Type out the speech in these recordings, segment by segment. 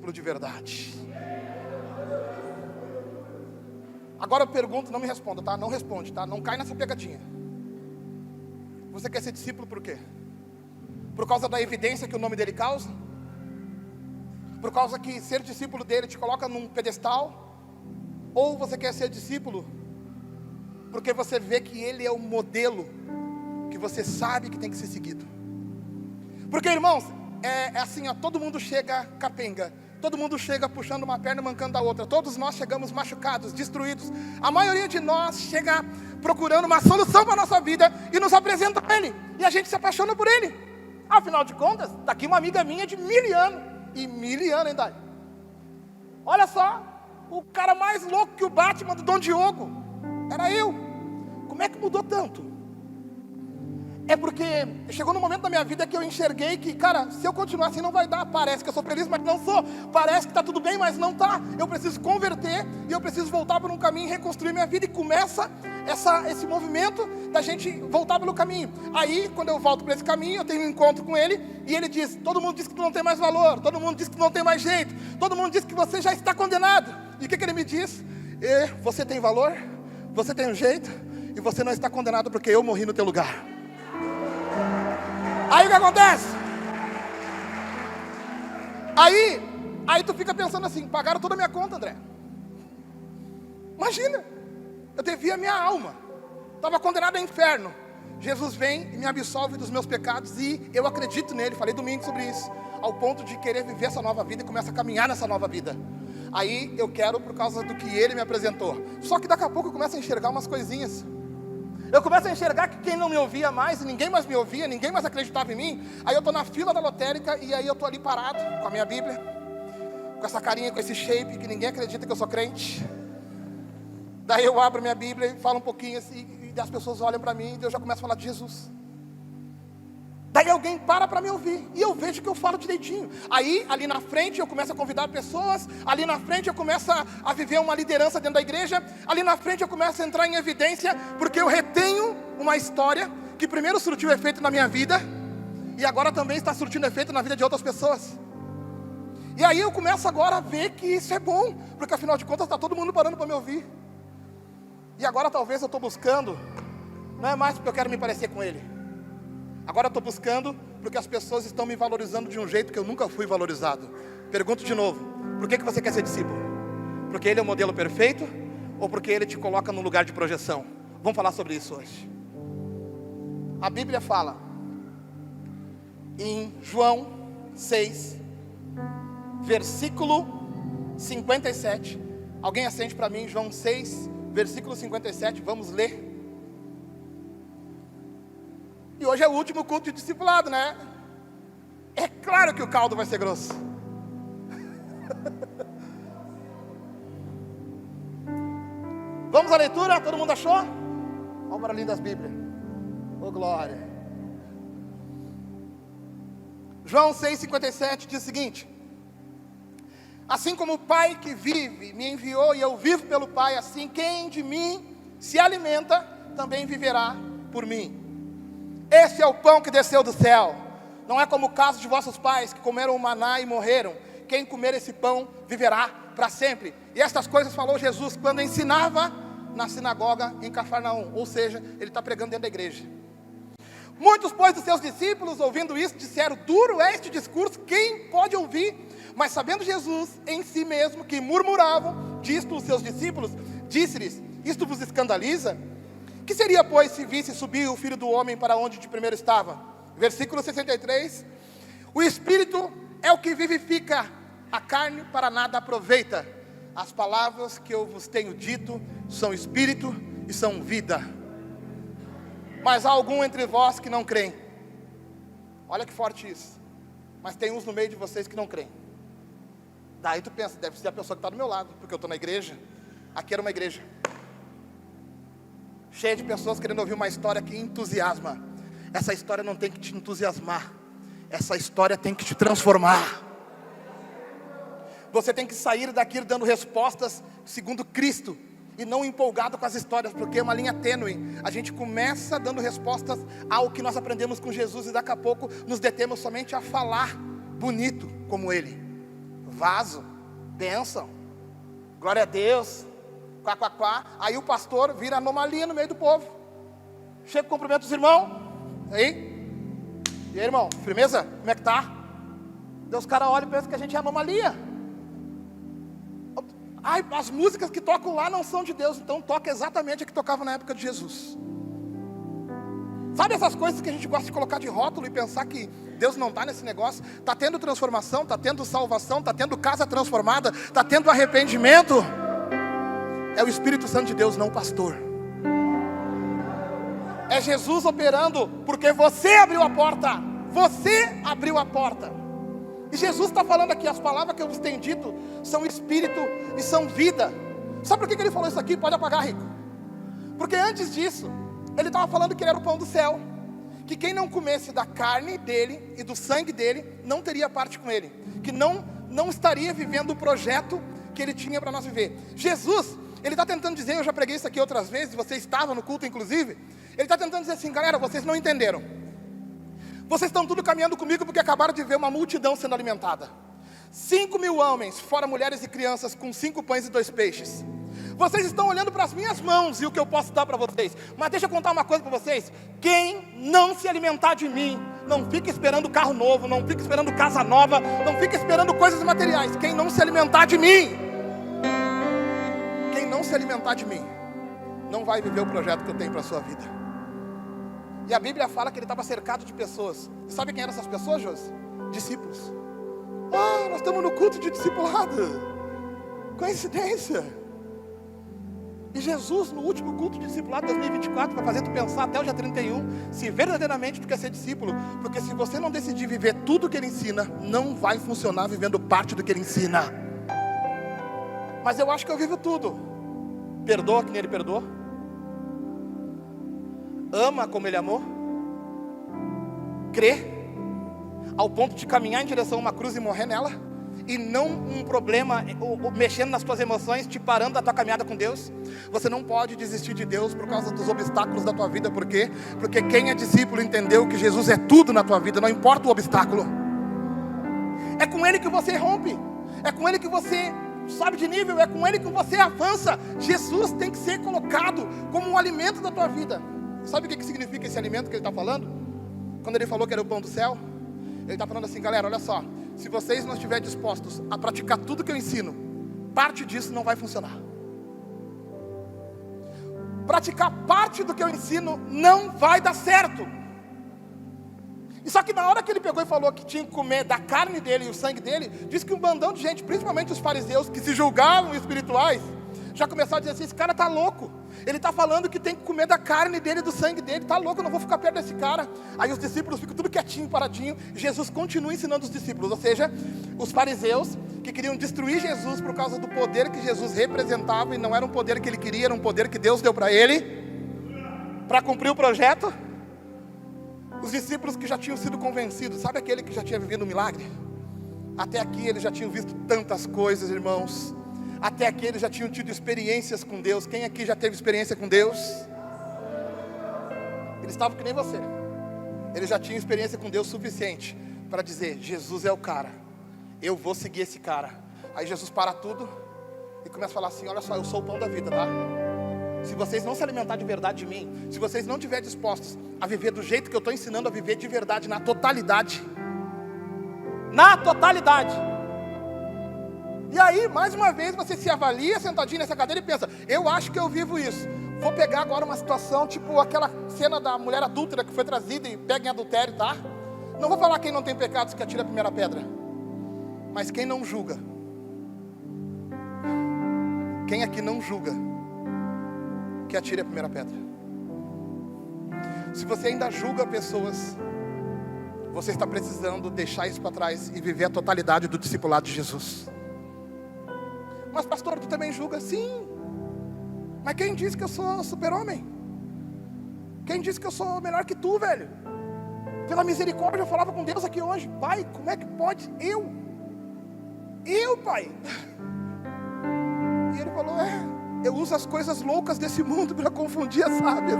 discípulo de verdade. Agora eu pergunto, não me responda, tá? Não responde, tá? Não cai nessa pegadinha. Você quer ser discípulo por quê? Por causa da evidência que o nome dele causa? Por causa que ser discípulo dele te coloca num pedestal? Ou você quer ser discípulo porque você vê que ele é o modelo que você sabe que tem que ser seguido? Porque, irmãos, é assim, ó, todo mundo chega capenga, todo mundo chega puxando uma perna e mancando a outra, todos nós chegamos machucados, destruídos. A maioria de nós chega procurando uma solução para a nossa vida e nos apresenta a ele, e a gente se apaixona por ele. Afinal de contas, está aqui uma amiga minha de 1000 anos, e 1000 anos ainda. Olha só, o cara mais louco que o Batman do Dom Diogo era eu. Como é que mudou tanto? É porque chegou no momento da minha vida que eu enxerguei que, cara, se eu continuar assim não vai dar. Parece que eu sou feliz, mas não sou. Parece que está tudo bem, mas não está. Eu preciso converter e eu preciso voltar por um caminho e reconstruir minha vida. E começa esse movimento da gente voltar pelo caminho. Aí, quando eu volto para esse caminho, eu tenho um encontro com ele e ele diz: todo mundo diz que tu não tem mais valor, todo mundo diz que tu não tem mais jeito, todo mundo diz que você já está condenado. E o que ele me diz? Você tem valor, você tem um jeito e você não está condenado porque eu morri no teu lugar. Aí o que acontece? Aí tu fica pensando assim: pagaram toda a minha conta, André. Imagina, eu devia a minha alma, estava condenado ao inferno. Jesus vem e me absolve dos meus pecados e eu acredito nele. Falei domingo sobre isso, ao ponto de querer viver essa nova vida e começar a caminhar nessa nova vida. Aí eu quero por causa do que ele me apresentou. Só que daqui a pouco eu começo a enxergar umas coisinhas. Eu começo a enxergar que quem não me ouvia mais, e ninguém mais me ouvia, ninguém mais acreditava em mim. Aí eu estou na fila da lotérica e aí eu estou ali parado com a minha Bíblia, com essa carinha, com esse shape, que ninguém acredita que eu sou crente. Daí eu abro minha Bíblia e falo um pouquinho assim, e as pessoas olham para mim e eu já começo a falar de Jesus. Daí alguém para me ouvir, e eu vejo que eu falo direitinho. Aí, ali na frente, eu começo a convidar pessoas. Ali na frente, eu começo a viver uma liderança dentro da igreja. Ali na frente, eu começo a entrar em evidência, porque eu retenho uma história que primeiro surtiu efeito na minha vida, e agora também está surtindo efeito na vida de outras pessoas. E aí eu começo agora a ver que isso é bom, porque afinal de contas, está todo mundo parando para me ouvir. E agora talvez eu estou buscando, não é mais porque eu quero me parecer com ele. Agora eu estou buscando porque as pessoas estão me valorizando de um jeito que eu nunca fui valorizado. Pergunto de novo: por que você quer ser discípulo? Porque ele é o modelo perfeito? Ou porque ele te coloca num lugar de projeção? Vamos falar sobre isso hoje. A Bíblia fala em João 6, versículo 57. Alguém acende para mim João 6, versículo 57, vamos ler. E hoje é o último culto de discipulado, né? É claro que o caldo vai ser grosso. Vamos à leitura? Todo mundo achou? Olha o barulhinho das Bíblias. Oh glória. João 6,57 diz o seguinte: assim como o Pai que vive me enviou e eu vivo pelo Pai, assim quem de mim se alimenta também viverá por mim. Esse é o pão que desceu do céu. Não é como o caso de vossos pais que comeram o maná e morreram. Quem comer esse pão viverá para sempre. E estas coisas falou Jesus quando ensinava na sinagoga em Cafarnaum. Ou seja, ele está pregando dentro da igreja. Muitos, pois, dos seus discípulos, ouvindo isso, disseram: duro é este discurso, quem pode ouvir? Mas sabendo Jesus em si mesmo que murmuravam disto os seus discípulos, disse-lhes: isto vos escandaliza? Que seria, pois, se visse subir o Filho do Homem para onde de primeiro estava? Versículo 63. O Espírito é o que vivifica, a carne para nada aproveita. As palavras que eu vos tenho dito são Espírito e são vida. Mas há algum entre vós que não creem. Olha que forte isso. Mas tem uns no meio de vocês que não creem. Daí tu pensa: deve ser a pessoa que está do meu lado, porque eu estou na igreja. Aqui era uma igreja cheia de pessoas querendo ouvir uma história que entusiasma. Essa história não tem que te entusiasmar, essa história tem que te transformar. Você tem que sair daqui dando respostas segundo Cristo, e não empolgado com as histórias, porque é uma linha tênue. A gente começa dando respostas ao que nós aprendemos com Jesus, e daqui a pouco nos detemos somente a falar bonito como Ele. vaso, bênção, glória a Deus, quá, quá, quá. Aí o pastor vira anomalia no meio do povo. Chega, cumprimenta os irmãos. Aí, e aí, irmão, firmeza? Como é que tá? Daí os caras olham e pensam que a gente é anomalia. Ai, as músicas que tocam lá não são de Deus. Então toca exatamente a que tocava na época de Jesus. Sabe essas coisas que a gente gosta de colocar de rótulo e pensar que Deus não está nesse negócio? Está tendo transformação, está tendo salvação, está tendo casa transformada, está tendo arrependimento. É o Espírito Santo de Deus, não o pastor. É Jesus operando, porque você abriu a porta. Você abriu a porta. E Jesus está falando aqui, as palavras que eu vos tenho dito são espírito e são vida. Sabe por que ele falou isso aqui? Pode apagar, Rico. Porque antes disso, ele estava falando que ele era o pão do céu. Que quem não comesse da carne dele e do sangue dele, não teria parte com ele. Que não estaria vivendo o projeto que ele tinha para nós viver. Jesus, ele está tentando dizer, eu já preguei isso aqui outras vezes, você estava no culto inclusive. Ele está tentando dizer assim, galera, vocês não entenderam. Vocês estão tudo caminhando comigo porque acabaram de ver uma multidão sendo alimentada. 5.000 homens, fora mulheres e crianças, com 5 pães e 2 peixes. Vocês estão olhando para as minhas mãos e o que eu posso dar para vocês. Mas deixa eu contar uma coisa para vocês. Quem não se alimentar de mim, não fica esperando carro novo, não fica esperando casa nova, não fica esperando coisas materiais. Quem não se alimentar de mim, quem não se alimentar de mim, não vai viver o projeto que eu tenho para a sua vida. E a Bíblia fala que ele estava cercado de pessoas. E sabe quem eram essas pessoas, Josi? Discípulos. Ah, nós estamos no culto de discipulado. Coincidência. E Jesus, no último culto de discipulado de 2024, vai fazer tu pensar até o dia 31, se verdadeiramente tu quer ser discípulo. Porque se você não decidir viver tudo que ele ensina, não vai funcionar vivendo parte do que ele ensina. Mas eu acho que eu vivo tudo. Perdoa que nem ele perdoou. Ama como ele amou. Crê ao ponto de caminhar em direção a uma cruz e morrer nela. E não um problema mexendo nas tuas emoções, te parando da tua caminhada com Deus. Você não pode desistir de Deus por causa dos obstáculos da tua vida. Por quê? Porque quem é discípulo entendeu que Jesus é tudo na tua vida, não importa o obstáculo. É com Ele que você rompe. É com Ele que você sobe de nível. É com Ele que você avança. Jesus tem que ser colocado como um alimento da tua vida. Sabe o que significa esse alimento que ele está falando? Quando ele falou que era o pão do céu, ele está falando assim, galera, olha só. Se vocês não estiverem dispostos a praticar tudo que eu ensino, parte disso não vai funcionar. Praticar parte do que eu ensino não vai dar certo. E só que na hora que ele pegou e falou que tinha que comer da carne dele e o sangue dele, disse que um bandão de gente, principalmente os fariseus, que se julgavam espirituais, já começaram a dizer assim, esse cara está louco. Ele está falando que tem que comer da carne dele e do sangue dele. Está louco, eu não vou ficar perto desse cara. Aí os discípulos ficam tudo quietinho, paradinho. Jesus continua ensinando os discípulos. Ou seja, os fariseus que queriam destruir Jesus por causa do poder que Jesus representava. E não era um poder que ele queria, era um poder que Deus deu para ele, para cumprir o projeto. Os discípulos que já tinham sido convencidos. Sabe aquele que já tinha vivido um milagre? Até aqui eles já tinham visto tantas coisas, irmãos. Até aqui eles já tinham tido experiências com Deus. Quem aqui já teve experiência com Deus? Eles estavam que nem você. Eles já tinham experiência com Deus suficiente para dizer, Jesus é o cara, eu vou seguir esse cara. Aí Jesus para tudo e começa a falar assim, olha só, eu sou o pão da vida, tá? Se vocês não se alimentar de verdade de mim, se vocês não estiverem dispostos a viver do jeito que eu estou ensinando a viver de verdade, na totalidade, e aí, mais uma vez, você se avalia sentadinho nessa cadeira e pensa, eu acho que eu vivo isso. Vou pegar agora uma situação, tipo aquela cena da mulher adúltera que foi trazida e pega em adultério, tá? Não vou falar quem não tem pecados que atira a primeira pedra. Mas quem não julga? Quem aqui não julga que atire a primeira pedra? Se você ainda julga pessoas, você está precisando deixar isso para trás e viver a totalidade do discipulado de Jesus. Mas pastor, tu também julga? Sim. Mas quem disse que eu sou super-homem? Quem disse que eu sou melhor que tu, velho? Pela misericórdia eu falava com Deus aqui hoje. Pai, como é que pode? Eu, pai. E ele falou, eu uso as coisas loucas desse mundo para confundir as sábias.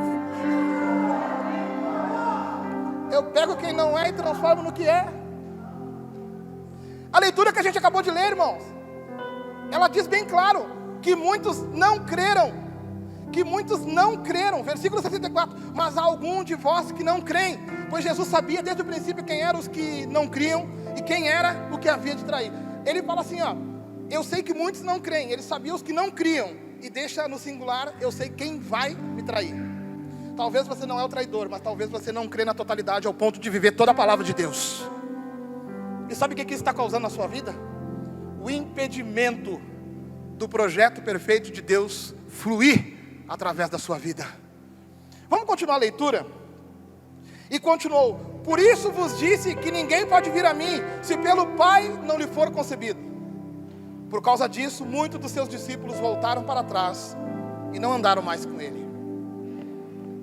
Eu pego quem não é e transformo no que é. leitura que a gente acabou de ler, irmãos, ela diz bem claro que muitos não creram. Que muitos não creram, versículo 64, mas há algum de vós que não creem, pois Jesus sabia desde o princípio quem eram os que não criam e quem era o que havia de trair. Ele fala assim, ó, eu sei que muitos não creem, ele sabia os que não criam, e deixa no singular, eu sei quem vai me trair. Talvez você não é o traidor, mas talvez você não crê na totalidade ao ponto de viver toda a palavra de Deus. E sabe o que isso está causando na sua vida? O impedimento do projeto perfeito de Deus fluir através da sua vida. Vamos continuar a leitura? E continuou: por isso vos disse que ninguém pode vir a mim, se pelo Pai não lhe for concebido. Por causa disso, muitos dos seus discípulos voltaram para trás e não andaram mais com ele.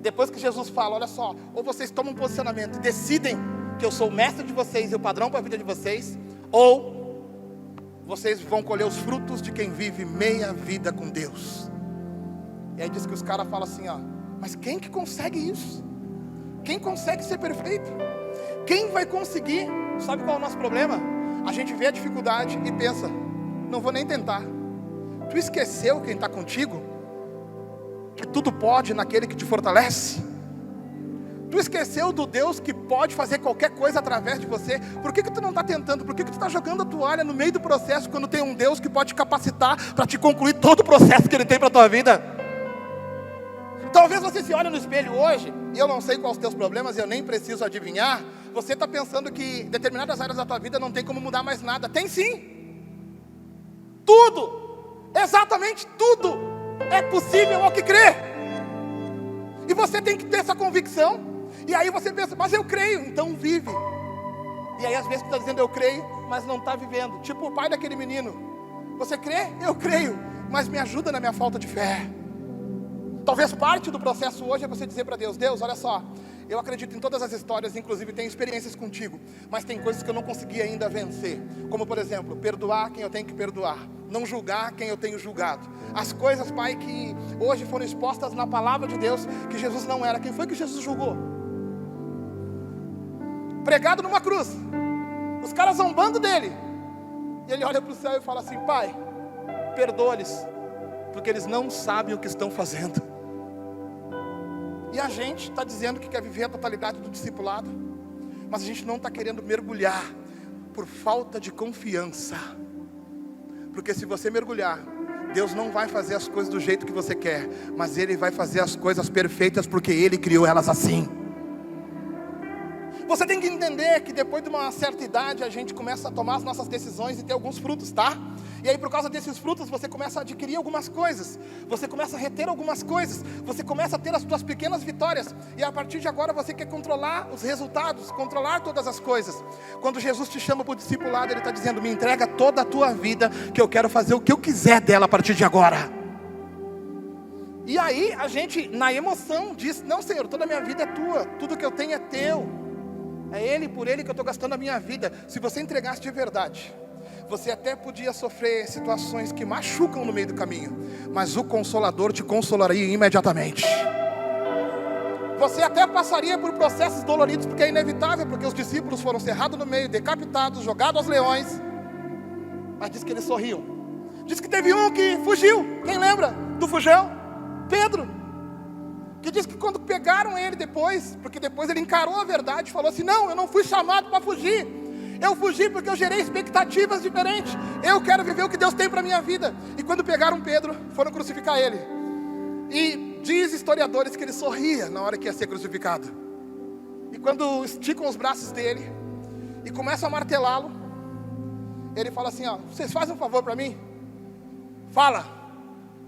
Depois que Jesus fala, olha só, ou vocês tomam um posicionamento e decidem que eu sou o mestre de vocês e o padrão para a vida de vocês, ou vocês vão colher os frutos de quem vive meia vida com Deus. E aí diz que os caras falam assim, ó, mas quem que consegue isso? Quem consegue ser perfeito? Quem vai conseguir? Sabe qual é o nosso problema? A gente vê a dificuldade e pensa, não vou nem tentar. Tu esqueceu quem está contigo? Que tudo pode naquele que te fortalece? Tu esqueceu do Deus que pode fazer qualquer coisa através de você? Por que tu não está tentando? Por que tu está jogando a toalha no meio do processo, quando tem um Deus que pode te capacitar para te concluir todo o processo que Ele tem para a tua vida? Talvez você se olhe no espelho hoje, e eu não sei quais os teus problemas, eu nem preciso adivinhar. Você está pensando que determinadas áreas da tua vida não tem como mudar mais nada. Tem sim. Tudo, exatamente tudo, é possível ao que crê. E você tem que ter essa convicção. E aí você pensa, mas eu creio, então vive. E aí às vezes você está dizendo eu creio, mas não está vivendo. Tipo o pai daquele menino. Você crê? Eu creio, mas me ajuda na minha falta de fé. Talvez parte do processo hoje é você dizer para Deus, Deus, olha só, eu acredito em todas as histórias, inclusive tenho experiências contigo, mas tem coisas que eu não consegui ainda vencer. Como por exemplo, perdoar quem eu tenho que perdoar, não julgar quem eu tenho julgado. As coisas, Pai, que hoje foram expostas na palavra de Deus, que Jesus não era. Quem foi que Jesus julgou? Pregado numa cruz, os caras zombando dele, e ele olha para o céu e fala assim, Pai, perdoa-lhes, porque eles não sabem o que estão fazendo. E a gente está dizendo que quer viver a totalidade do discipulado, mas a gente não está querendo mergulhar por falta de confiança. Porque se você mergulhar, Deus não vai fazer as coisas do jeito que você quer, mas Ele vai fazer as coisas perfeitas, porque Ele criou elas assim. Você tem que entender que depois de uma certa idade a gente começa a tomar as nossas decisões e ter alguns frutos, tá? E aí por causa desses frutos você começa a adquirir algumas coisas, você começa a reter algumas coisas, você começa a ter as suas pequenas vitórias, e a partir de agora você quer controlar os resultados, controlar todas as coisas. Quando Jesus te chama para o discipulado, Ele está dizendo, me entrega toda a tua vida, que eu quero fazer o que eu quiser dela a partir de agora. E aí a gente na emoção diz, não Senhor, toda a minha vida é tua, tudo que eu tenho é teu. É Ele, por Ele que eu estou gastando a minha vida. Se você entregasse de verdade, você até podia sofrer situações que machucam no meio do caminho, mas o Consolador te consolaria imediatamente. Você até passaria por processos doloridos, porque é inevitável, porque os discípulos foram cerrados no meio, decapitados, jogados aos leões. Mas diz que eles sorriam. Diz que teve um que fugiu. Quem lembra do fujão? Pedro. Que diz que quando pegaram ele depois, porque depois ele encarou a verdade, falou assim, não, eu não fui chamado para fugir, eu fugi porque eu gerei expectativas diferentes, eu quero viver o que Deus tem para a minha vida. E quando pegaram Pedro, foram crucificar ele, e diz historiadores que ele sorria na hora que ia ser crucificado. E quando esticam os braços dele e começam a martelá-lo, ele fala assim, ó, vocês fazem um favor para mim? Fala,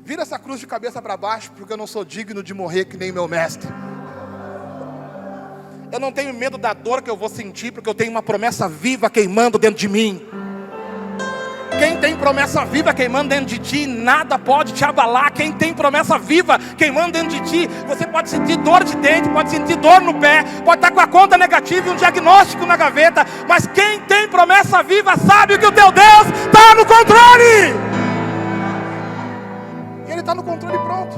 vira essa cruz de cabeça para baixo, porque eu não sou digno de morrer que nem meu mestre. Eu não tenho medo da dor que eu vou sentir, porque eu tenho uma promessa viva queimando dentro de mim. Quem tem promessa viva queimando dentro de ti, nada pode te abalar. Quem tem promessa viva queimando dentro de ti, você pode sentir dor de dente, pode sentir dor no pé, pode estar com a conta negativa e um diagnóstico na gaveta, mas quem tem promessa viva sabe que o teu Deus está no controle. Ele está no controle e pronto.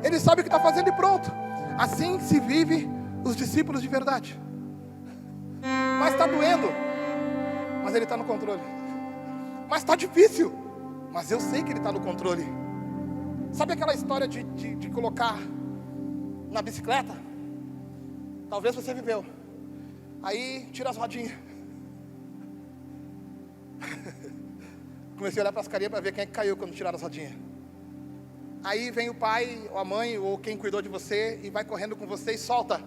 Ele sabe o que está fazendo e pronto. Assim se vive os discípulos de verdade. Mas está doendo. mas Ele está no controle. Mas está difícil, mas eu sei que Ele está no controle. Sabe aquela história de colocar na bicicleta? Talvez você viveu. Aí tira as rodinhas. Comecei a olhar para as carinhas para ver quem é que caiu quando tiraram as rodinhas. Aí vem o pai, ou a mãe, ou quem cuidou de você, e vai correndo com você e solta.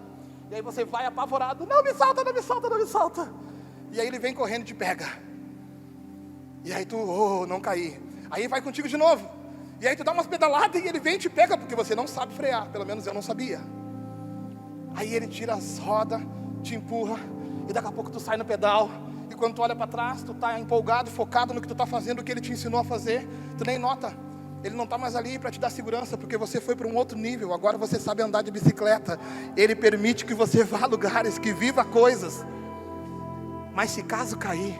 E aí você vai apavorado, não me solta, não me solta, não me solta. E aí ele vem correndo e te pega. E aí tu, não caí. Aí vai contigo de novo. E aí tu dá umas pedaladas e ele vem e te pega, porque você não sabe frear, pelo menos eu não sabia. Aí ele tira as rodas, te empurra, e daqui a pouco tu sai no pedal. E quando tu olha para trás, tu tá empolgado, focado no que tu tá fazendo, o que ele te ensinou a fazer, tu nem nota. Ele não está mais ali para te dar segurança, porque você foi para um outro nível. Agora você sabe andar de bicicleta. Ele permite que você vá a lugares, que viva coisas. Mas se caso cair,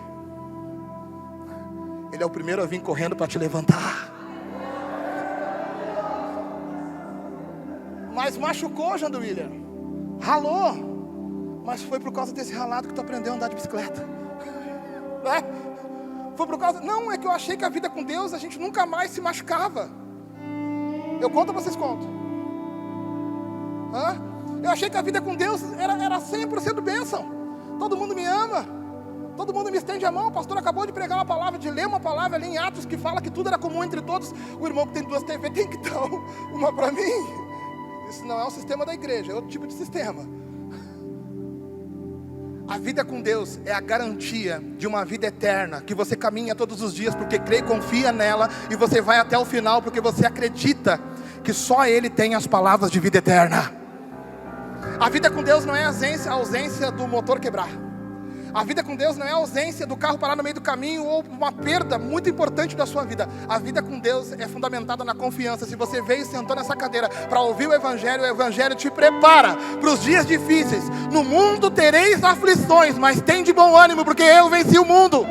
Ele é o primeiro a vir correndo para te levantar. Mas machucou, Jean William, ralou, mas foi por causa desse ralado que tu aprendeu a andar de bicicleta, né? Foi por causa... Não, é que eu achei que a vida com Deus, a gente nunca mais se machucava. Eu conto ou vocês contam? Eu achei que a vida com Deus era 100% bênção. Todo mundo me ama, todo mundo me estende a mão. O pastor acabou de pregar uma palavra, de ler uma palavra ali em Atos, que fala que tudo era comum entre todos. O irmão que tem 2 TV tem que dar uma para mim. Isso não é o sistema da igreja, é outro tipo de sistema. A vida com Deus é a garantia de uma vida eterna, que você caminha todos os dias porque crê e confia nela, e você vai até o final porque você acredita que só Ele tem as palavras de vida eterna. A vida com Deus não é a ausência do motor quebrar. A vida com Deus não é a ausência do carro parar no meio do caminho ou uma perda muito importante da sua vida. A vida com Deus é fundamentada na confiança. Se você veio e sentou nessa cadeira para ouvir o Evangelho te prepara para os dias difíceis. No mundo tereis aflições, mas tem de bom ânimo, porque eu venci o mundo.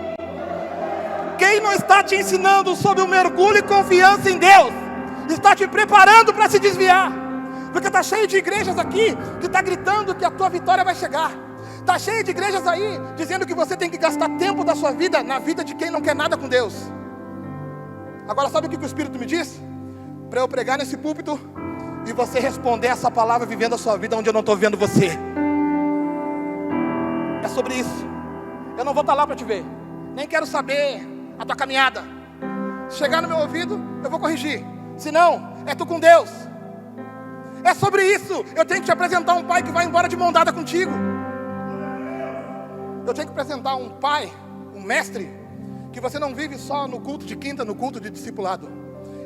Quem não está te ensinando sobre o mergulho e confiança em Deus, está te preparando para se desviar. Porque está cheio de igrejas aqui que está gritando que a tua vitória vai chegar. Está cheio de igrejas aí dizendo que você tem que gastar tempo da sua vida na vida de quem não quer nada com Deus. Agora sabe o que o Espírito me disse? Para eu pregar nesse púlpito e você responder essa palavra vivendo a sua vida onde eu não estou vendo você. É sobre isso. Eu não vou estar lá para te ver, nem quero saber a tua caminhada. Se chegar no meu ouvido, eu vou corrigir. Se não, é tu com Deus. É sobre isso. Eu tenho que te apresentar um pai que vai embora de mão dada contigo. Eu tenho que apresentar um pai, um mestre, que você não vive só no culto de quinta, no culto de discipulado.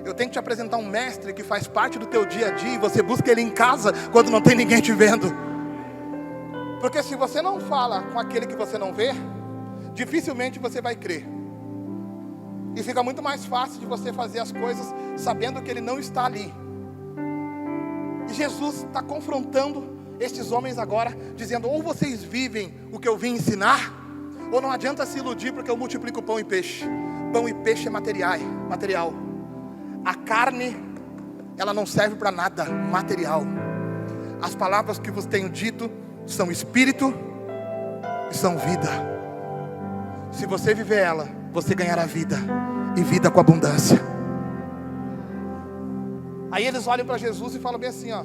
Eu tenho que te apresentar um mestre que faz parte do teu dia a dia, e você busca ele em casa quando não tem ninguém te vendo. Porque se você não fala com aquele que você não vê, dificilmente você vai crer. E fica muito mais fácil de você fazer as coisas sabendo que ele não está ali. E Jesus está confrontando estes homens agora, dizendo: ou vocês vivem o que eu vim ensinar, ou não adianta se iludir, porque eu multiplico pão e peixe. Pão e peixe é material. A carne, ela não serve para nada material. As palavras que vos tenho dito são espírito e são vida. Se você viver ela, você ganhará vida, e vida com abundância. Aí eles olham para Jesus e falam bem assim, ó: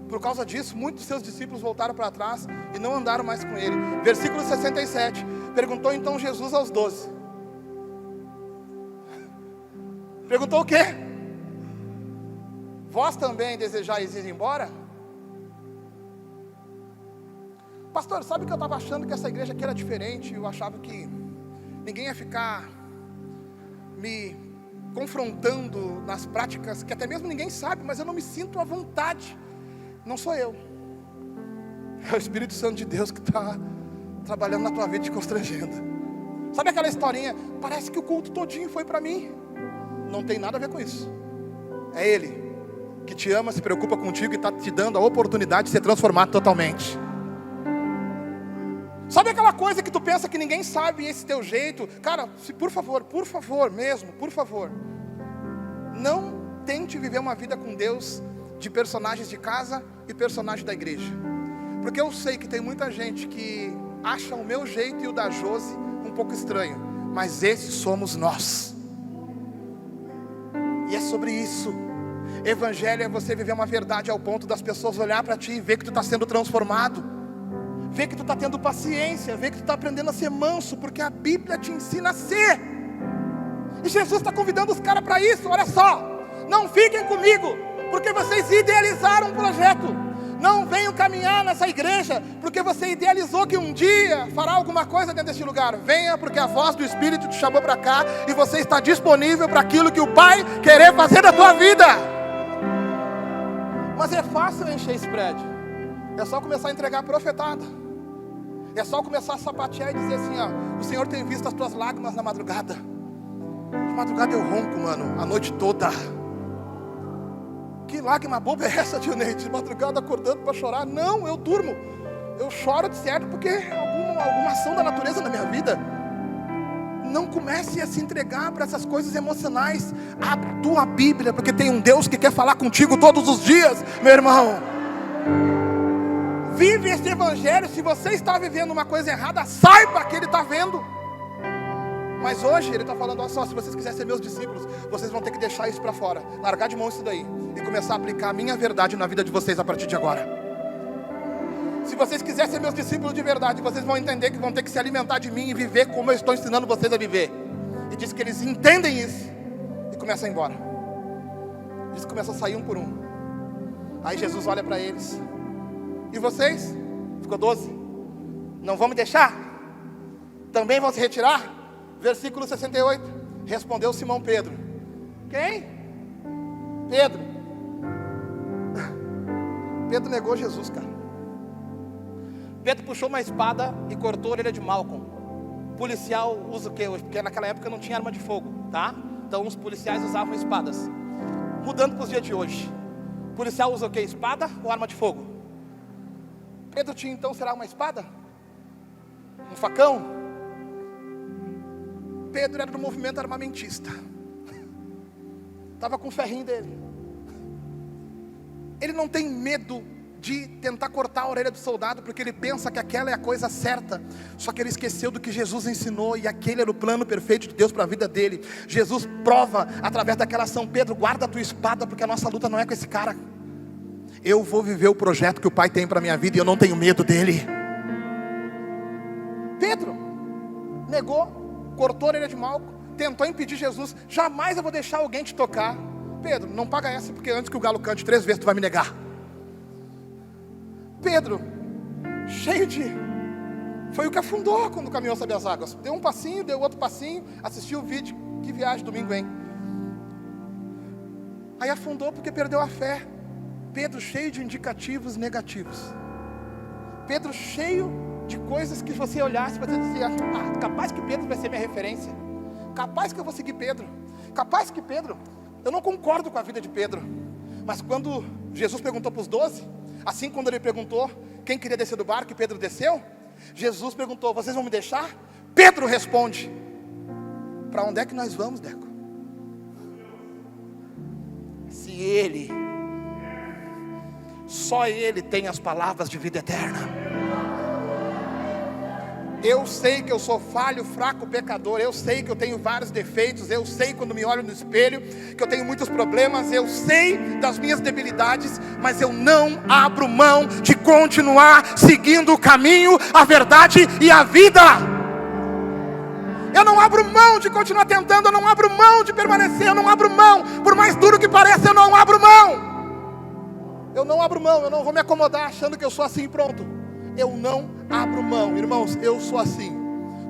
por causa disso, muitos de seus discípulos voltaram para trás e não andaram mais com ele. Versículo 67. Perguntou então Jesus aos 12. Perguntou o quê? Vós também desejais ir embora? Pastor, sabe que eu estava achando que essa igreja aqui era diferente. Eu achava que ninguém ia ficar me confrontando nas práticas, que até mesmo ninguém sabe, mas eu não me sinto à vontade. Não sou eu, é o Espírito Santo de Deus que está trabalhando na tua vida, te constrangendo. Sabe aquela historinha? Parece que o culto todinho foi para mim. Não tem nada a ver com isso. É Ele que te ama, se preocupa contigo e está te dando a oportunidade de ser transformado totalmente. Sabe aquela coisa que tu pensa que ninguém sabe esse teu jeito? Cara, por favor mesmo, por favor, não tente viver uma vida com Deus de personagens de casa e personagens da igreja. Porque eu sei que tem muita gente que acha o meu jeito e o da Josi um pouco estranho. mas esse somos nós. E é sobre isso. Evangelho é você viver uma verdade ao ponto das pessoas olhar para ti e ver que tu está sendo transformado, ver que tu está tendo paciência, ver que tu está aprendendo a ser manso, porque a Bíblia te ensina a ser. E Jesus está convidando os caras para isso. Olha só, não fiquem comigo porque vocês idealizaram um projeto. Não venham caminhar nessa igreja porque você idealizou que um dia fará alguma coisa dentro deste lugar. Venha porque a voz do Espírito te chamou para cá e você está disponível para aquilo que o Pai querer fazer da tua vida. Mas é fácil encher esse prédio. É só começar a entregar a profetada. É só começar a sapatear e dizer assim, ó, o Senhor tem visto as tuas lágrimas na madrugada. De madrugada eu ronco, mano, a noite toda. Que lágrima boba é essa, tio Ney? De madrugada acordando para chorar? Não, eu durmo. Eu choro de certo porque alguma ação da natureza na minha vida. Não comece a se entregar para essas coisas emocionais. Abre tua Bíblia, porque tem um Deus que quer falar contigo todos os dias, meu irmão. Vive esse evangelho. Se você está vivendo uma coisa errada, saiba que Ele está vendo. Mas hoje Ele está falando, olha só, se vocês quiserem ser meus discípulos, vocês vão ter que deixar isso para fora, largar de mão isso daí e começar a aplicar a minha verdade na vida de vocês a partir de agora. Se vocês quiserem ser meus discípulos de verdade, vocês vão entender que vão ter que se alimentar de mim e viver como eu estou ensinando vocês a viver. E diz que eles entendem isso e começam a ir embora. Diz que começa a sair um por um. Aí Jesus olha para eles. E vocês? Ficou 12? Não vão me deixar? Também vão se retirar? Versículo 68. Respondeu Simão Pedro. Quem? Pedro. Pedro negou Jesus, cara. Pedro puxou uma espada e cortou a orelha de Malcom. Policial usa o quê hoje? Porque naquela época não tinha arma de fogo, tá? Então os policiais usavam espadas. Mudando para os dias de hoje. Policial usa o quê? Espada ou arma de fogo? Pedro tinha então, será uma espada? Um facão? Pedro era do movimento armamentista. Estava com o ferrinho dele. Ele não tem medo de tentar cortar a orelha do soldado, porque ele pensa que aquela é a coisa certa. Só que ele esqueceu do que Jesus ensinou, e aquele era o plano perfeito de Deus para a vida dele. Jesus prova através daquela ação: Pedro, guarda a tua espada, porque a nossa luta não é com esse cara. Eu vou viver o projeto que o Pai tem para a minha vida, e eu não tenho medo dele. Pedro negou, cortou a orelha de Malco, tentou impedir Jesus. Jamais eu vou deixar alguém te tocar. Pedro, não paga essa, porque antes que o galo cante 3 vezes tu vai me negar. Pedro, cheio de... Foi o que afundou quando caminhou sobre as águas. Deu um passinho, deu outro passinho, assistiu o vídeo. Que viagem domingo, hein? Aí afundou porque perdeu a fé. Pedro cheio de indicativos negativos. Pedro cheio de coisas que você olhasse para você dizer: ah, capaz que Pedro vai ser minha referência. Capaz que eu vou seguir Pedro. Capaz que Pedro... Eu não concordo com a vida de Pedro. Mas quando Jesus perguntou para os 12, assim quando ele perguntou quem queria descer do barco e Pedro desceu, Jesus perguntou: vocês vão me deixar? Pedro responde: para onde é que nós vamos, Deco? Se Ele, só Ele tem as palavras de vida eterna. Eu sei que eu sou falho, fraco, pecador. Eu sei que eu tenho vários defeitos. Eu sei quando me olho no espelho que eu tenho muitos problemas. Eu sei das minhas debilidades, mas eu não abro mão de continuar seguindo o caminho, a verdade e a vida. Eu não abro mão de continuar tentando. Eu não abro mão de permanecer. Eu não abro mão. Por mais duro que pareça, eu não abro mão. Eu não abro mão. Eu não vou me acomodar achando que eu sou assim e pronto. Eu não abro mão, irmãos, eu sou assim.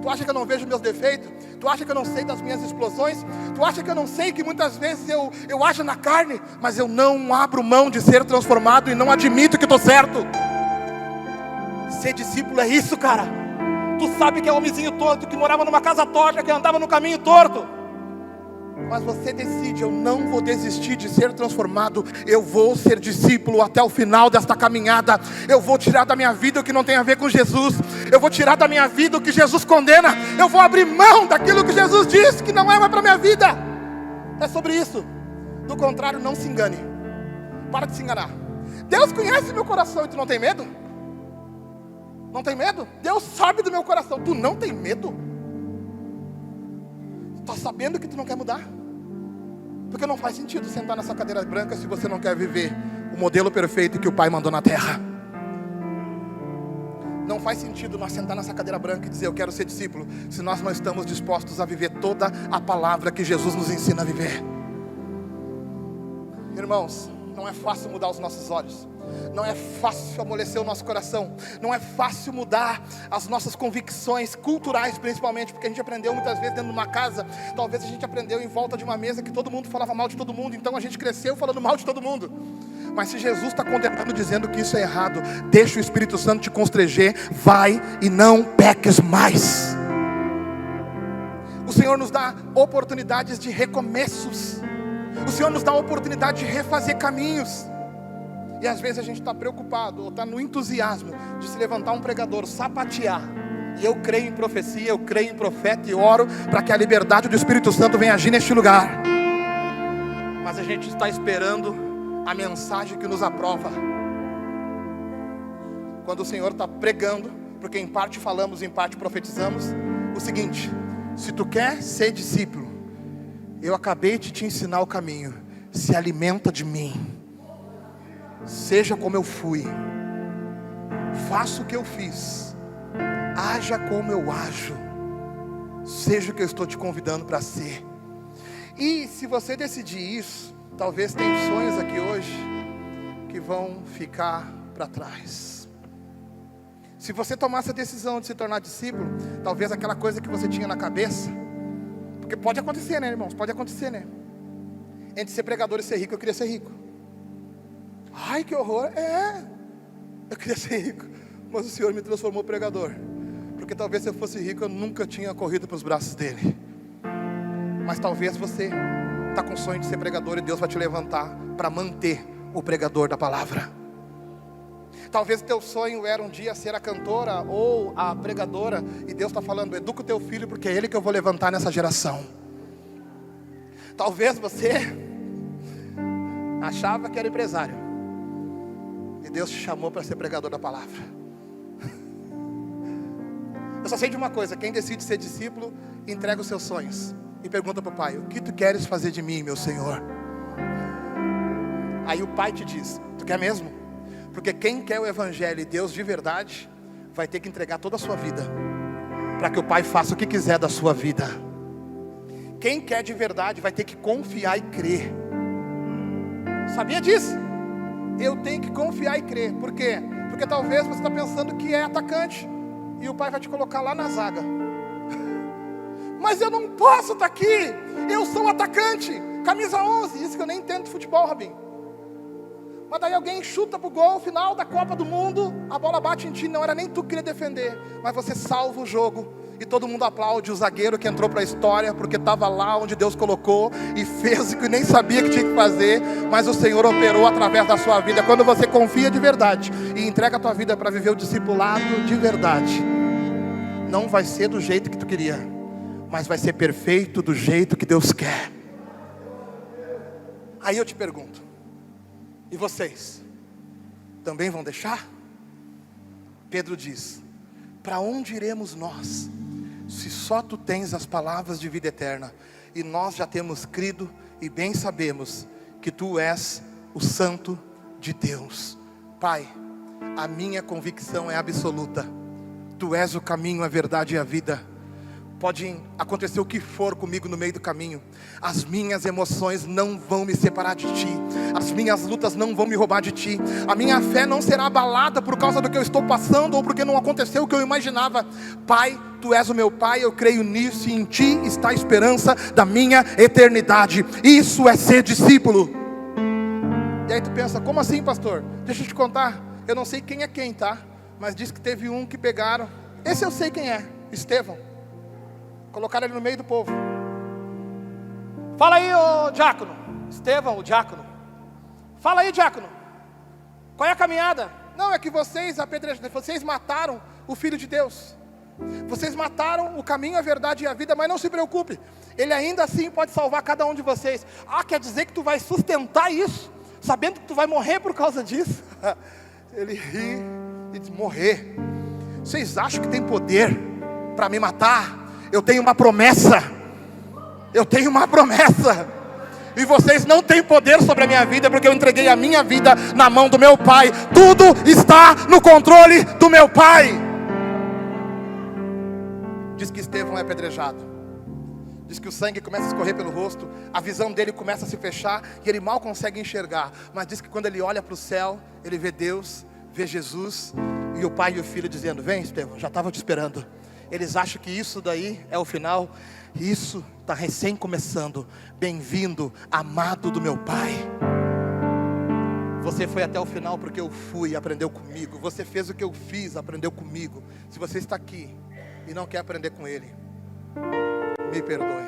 Tu acha que eu não vejo meus defeitos? Tu acha que eu não sei das minhas explosões? Tu acha que eu não sei que muitas vezes eu ajo na carne? Mas eu não abro mão de ser transformado e não admito que estou certo. Ser discípulo é isso, cara. Tu sabe que é homenzinho torto, que morava numa casa torta, que andava no caminho torto. Mas você decide: eu não vou desistir de ser transformado. Eu vou ser discípulo até o final desta caminhada. Eu vou tirar da minha vida o que não tem a ver com Jesus. Eu vou tirar da minha vida o que Jesus condena. Eu vou abrir mão daquilo que Jesus disse que não é mais para a minha vida. É sobre isso. Do contrário, não se engane. Para de se enganar. Deus conhece meu coração e tu não tem medo? Não tem medo? Deus sabe do meu coração. Tu não tem medo? Está sabendo que tu não quer mudar? Porque não faz sentido sentar nessa cadeira branca se você não quer viver o modelo perfeito que o Pai mandou na terra. Não faz sentido nós sentar nessa cadeira branca e dizer eu quero ser discípulo, se nós não estamos dispostos a viver toda a palavra que Jesus nos ensina a viver. Irmãos, não é fácil mudar os nossos olhos, não é fácil amolecer o nosso coração, não é fácil mudar as nossas convicções culturais, principalmente, porque a gente aprendeu muitas vezes dentro de uma casa, talvez a gente aprendeu em volta de uma mesa que todo mundo falava mal de todo mundo, então a gente cresceu falando mal de todo mundo. Mas se Jesus está condenando dizendo que isso é errado, deixa o Espírito Santo te constranger, vai e não peques mais. O Senhor nos dá oportunidades de recomeços, o Senhor nos dá a oportunidade de refazer caminhos. E às vezes a gente está preocupado, ou está no entusiasmo de se levantar um pregador, sapatear. E eu creio em profecia, eu creio em profeta e oro para que a liberdade do Espírito Santo venha agir neste lugar. Mas a gente está esperando a mensagem que nos aprova. Quando o Senhor está pregando, porque em parte falamos, em parte profetizamos, o seguinte: se tu quer ser discípulo, eu acabei de te ensinar o caminho, se alimenta de mim, seja como eu fui, faça o que eu fiz, haja como eu ajo, seja o que eu estou te convidando para ser. E se você decidir isso, talvez tenha sonhos aqui hoje que vão ficar para trás. Se você tomar essa decisão de se tornar discípulo, talvez aquela coisa que você tinha na cabeça, porque pode acontecer, né, irmãos? Pode acontecer, né? Entre ser pregador e ser rico, eu queria ser rico. Ai, que horror! Eu queria ser rico, mas o Senhor me transformou em pregador, porque talvez se eu fosse rico eu nunca tinha corrido para os braços dele. Mas talvez você está com o sonho de ser pregador e Deus vai te levantar para manter o pregador da palavra. Talvez o teu sonho era um dia ser a cantora ou a pregadora, e Deus está falando, educa o teu filho, porque é ele que eu vou levantar nessa geração. Talvez você achava que era empresário, e Deus te chamou para ser pregador da palavra. Eu só sei de uma coisa: quem decide ser discípulo, entrega os seus sonhos e pergunta para o Pai, o que tu queres fazer de mim, meu Senhor? Aí o Pai te diz, tu quer mesmo? Porque quem quer o Evangelho e Deus de verdade, vai ter que entregar toda a sua vida, para que o Pai faça o que quiser da sua vida. Quem quer de verdade, vai ter que confiar e crer. Sabia disso? Eu tenho que confiar e crer. Por quê? Porque talvez você está pensando que é atacante, e o Pai vai te colocar lá na zaga. Mas eu não posso estar aqui, eu sou atacante, camisa 11, isso que eu nem entendo de futebol, Rabinho. Mas daí alguém chuta pro gol, final da Copa do Mundo, a bola bate em ti, não era nem tu que queria defender, mas você salva o jogo, e todo mundo aplaude o zagueiro que entrou para a história, porque estava lá onde Deus colocou, e fez o que nem sabia que tinha que fazer, mas o Senhor operou através da sua vida. Quando você confia de verdade, e entrega a tua vida para viver o discipulado de verdade, não vai ser do jeito que tu queria, mas vai ser perfeito do jeito que Deus quer. Aí eu te pergunto, e vocês, também vão deixar? Pedro diz, para onde iremos nós, se só tu tens as palavras de vida eterna, e nós já temos crido, e bem sabemos, que tu és o Santo de Deus. Pai, a minha convicção é absoluta, tu és o caminho, a verdade e a vida. Pode acontecer o que for comigo no meio do caminho, as minhas emoções não vão me separar de ti, as minhas lutas não vão me roubar de ti, a minha fé não será abalada por causa do que eu estou passando, ou porque não aconteceu o que eu imaginava. Pai, tu és o meu Pai, eu creio nisso, e em ti está a esperança da minha eternidade. Isso é ser discípulo. E aí tu pensa, como assim, pastor? Deixa eu te contar, eu não sei quem é quem, tá? Mas diz que teve um que pegaram, esse eu sei quem é, Estevão. Colocaram ele no meio do povo. Fala aí, ô diácono. Estevão, o diácono. Fala aí, diácono. Qual é a caminhada? Não, é que vocês mataram o Filho de Deus. Vocês mataram o caminho, a verdade e a vida. Mas não se preocupe, Ele ainda assim pode salvar cada um de vocês. Ah, quer dizer que tu vai sustentar isso, sabendo que tu vai morrer por causa disso? Ele ri e diz, morrer? Vocês acham que tem poder para me matar? Eu tenho uma promessa. Eu tenho uma promessa. E vocês não têm poder sobre a minha vida, porque eu entreguei a minha vida na mão do meu Pai. Tudo está no controle do meu Pai. Diz que Estevão é apedrejado. Diz que o sangue começa a escorrer pelo rosto. A visão dele começa a se fechar e ele mal consegue enxergar. Mas diz que quando ele olha para o céu, ele vê Deus, vê Jesus e o Pai e o Filho dizendo: vem, Estevão, já estava te esperando. Eles acham que isso daí é o final. Isso está recém começando. Bem-vindo, amado do meu Pai. Você foi até o final porque eu fui e aprendeu comigo. Você fez o que eu fiz, aprendeu comigo. Se você está aqui e não quer aprender com Ele, me perdoe.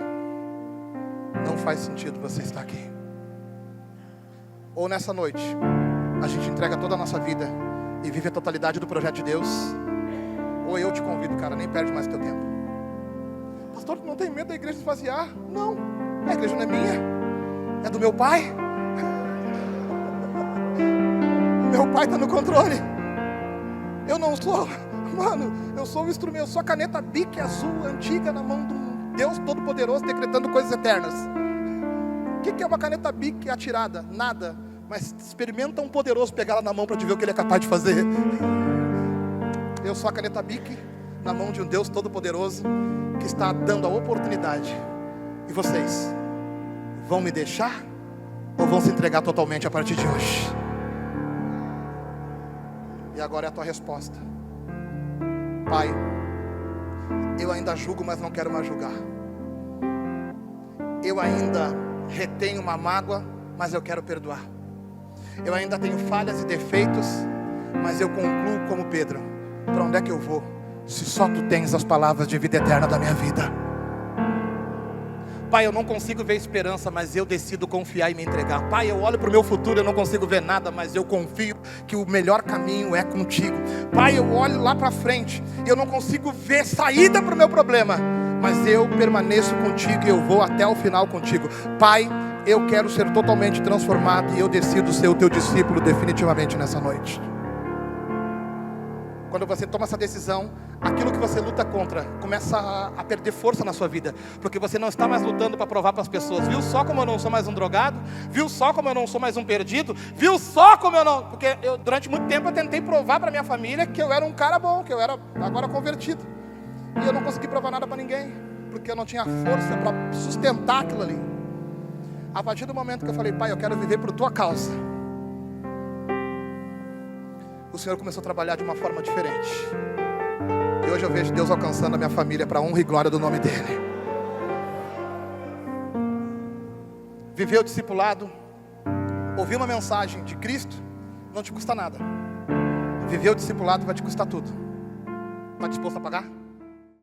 Não faz sentido você estar aqui. Ou nessa noite a gente entrega toda a nossa vida e vive a totalidade do projeto de Deus. Ou eu te convido, cara, nem perde mais teu tempo. Pastor, tu não tem medo da igreja esvaziar? Não, a igreja não é minha, é do meu Pai. Meu Pai está no controle. Eu não sou, mano, eu sou o instrumento, eu sou a caneta Bic azul antiga na mão de um Deus Todo-Poderoso decretando coisas eternas. O que é uma caneta Bic atirada? Nada, mas experimenta um poderoso pegar ela na mão para te ver o que ele é capaz de fazer. Eu sou a caneta Bic na mão de um Deus Todo-Poderoso que está dando a oportunidade. E vocês vão me deixar ou vão se entregar totalmente a partir de hoje? E agora é a tua resposta. Pai, eu ainda julgo, mas não quero mais julgar. Eu ainda retenho uma mágoa, mas eu quero perdoar. Eu ainda tenho falhas e defeitos, mas eu concluo como Pedro: para onde é que eu vou, se só tu tens as palavras de vida eterna da minha vida? Pai, eu não consigo ver esperança, mas eu decido confiar e me entregar. Pai, eu olho para o meu futuro, eu não consigo ver nada, mas eu confio que o melhor caminho é contigo. Pai, eu olho lá para frente, eu não consigo ver saída para o meu problema, mas eu permaneço contigo e eu vou até o final contigo. Pai, eu quero ser totalmente transformado e eu decido ser o teu discípulo definitivamente nessa noite. Quando você toma essa decisão, aquilo que você luta contra começa a perder força na sua vida, porque você não está mais lutando para provar para as pessoas: viu só como eu não sou mais um drogado? Viu só como eu não sou mais um perdido? Viu só como eu não... Porque durante muito tempo eu tentei provar para minha família que eu era um cara bom, que eu era agora convertido, e eu não consegui provar nada para ninguém, porque eu não tinha força para sustentar aquilo ali. A partir do momento que eu falei: Pai, eu quero viver por tua causa, o Senhor começou a trabalhar de uma forma diferente. E hoje eu vejo Deus alcançando a minha família para a honra e glória do nome dEle. Viver o discipulado, ouvir uma mensagem de Cristo, não te custa nada. Viver o discipulado vai te custar tudo. Está disposto a pagar?